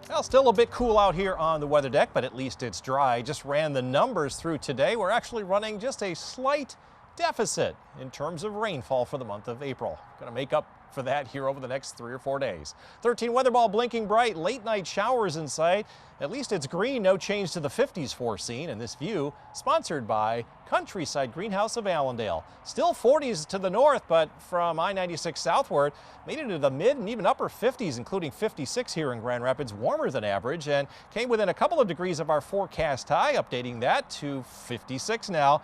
Well, still a bit cool out here on the weather deck, but at least it's dry. Just ran the numbers through today. We're actually running just a slight deficit in terms of rainfall for the month of April. Going to make up for that here over the next 3 or 4 days. 13 weather ball blinking bright, late night showers in sight. At least it's green, no change to the 50s foreseen. And this view sponsored by Countryside Greenhouse of Allendale. Still 40s to the north, but from I-96 southward, made it into the mid and even upper 50s, including 56 here in Grand Rapids, warmer than average, and came within a couple of degrees of our forecast high, updating that to 56 now.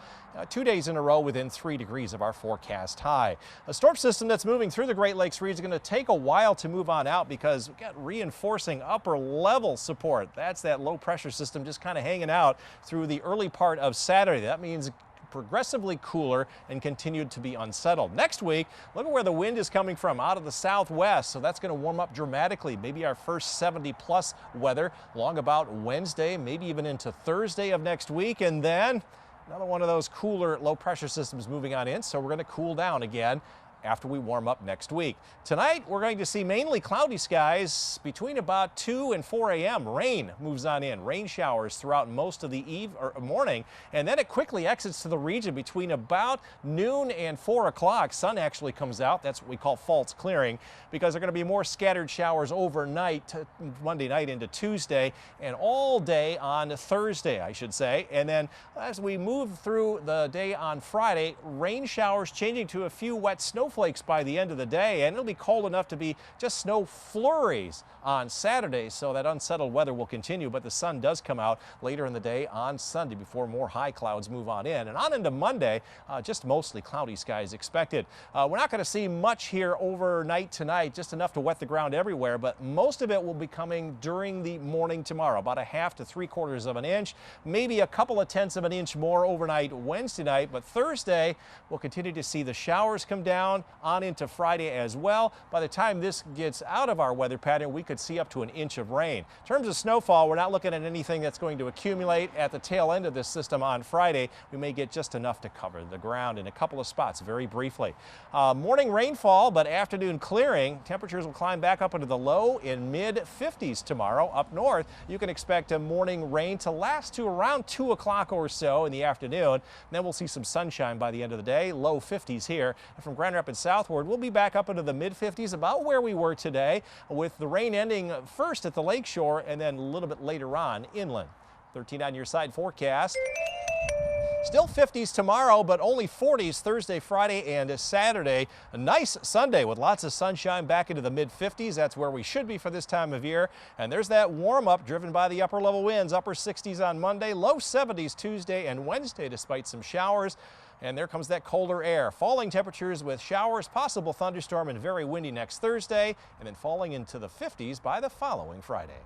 2 days in a row within 3 degrees of our forecast high. A storm system that's moving through the Great Lakes region is going to take a while to move on out because we've got reinforcing upper level support. That's that low pressure system just kind of hanging out through the early part of Saturday. That means progressively cooler and continued to be unsettled. Next week, look at where the wind is coming from, out of the southwest, so that's going to warm up dramatically. Maybe our first 70-plus weather along about Wednesday, maybe even into Thursday of next week, and then another one of those cooler low pressure systems moving on in, so we're going to cool down again after we warm up next week. Tonight, we're going to see mainly cloudy skies between about 2 and 4 a.m. Rain moves on in, rain showers throughout most of the morning, and then it quickly exits to the region between about noon and 4 o'clock. Sun actually comes out. That's what we call false clearing, because there are going to be more scattered showers overnight, Monday night into Tuesday, and all day on Thursday, I should say. And then as we move through the day on Friday, rain showers changing to a few wet snowflakes by the end of the day, and it'll be cold enough to be just snow flurries on Saturday, so that unsettled weather will continue, but the sun does come out later in the day on Sunday before more high clouds move on in. And on into Monday, just mostly cloudy skies expected. We're not going to see much here overnight tonight, just enough to wet the ground everywhere, but most of it will be coming during the morning tomorrow, about a half to 3/4 of an inch, maybe a couple of tenths of an inch more overnight Wednesday night, but Thursday we'll continue to see the showers come down on into Friday as well. By the time this gets out of our weather pattern, we could see up to an inch of rain. In terms of snowfall, we're not looking at anything that's going to accumulate at the tail end of this system on Friday. We may get just enough to cover the ground in a couple of spots very briefly. Morning rainfall, but afternoon clearing. Temperatures will climb back up into the low in mid 50s tomorrow. Up north, you can expect a morning rain to last to around 2 o'clock or so in the afternoon. Then we'll see some sunshine by the end of the day, low 50s here. And from Grand Rapids southward, we'll be back up into the mid 50s, about where we were today, with the rain ending first at the lakeshore and then a little bit later on inland. 13 on your side forecast. Still 50s tomorrow, but only 40s Thursday, Friday, and Saturday. A nice Sunday with lots of sunshine back into the mid 50s. That's where we should be for this time of year. And there's that warm up driven by the upper level winds. Upper 60s on Monday, low 70s Tuesday and Wednesday despite some showers. And there comes that colder air. Falling temperatures with showers, possible thunderstorm, and very windy next Thursday, and then falling into the 50s by the following Friday.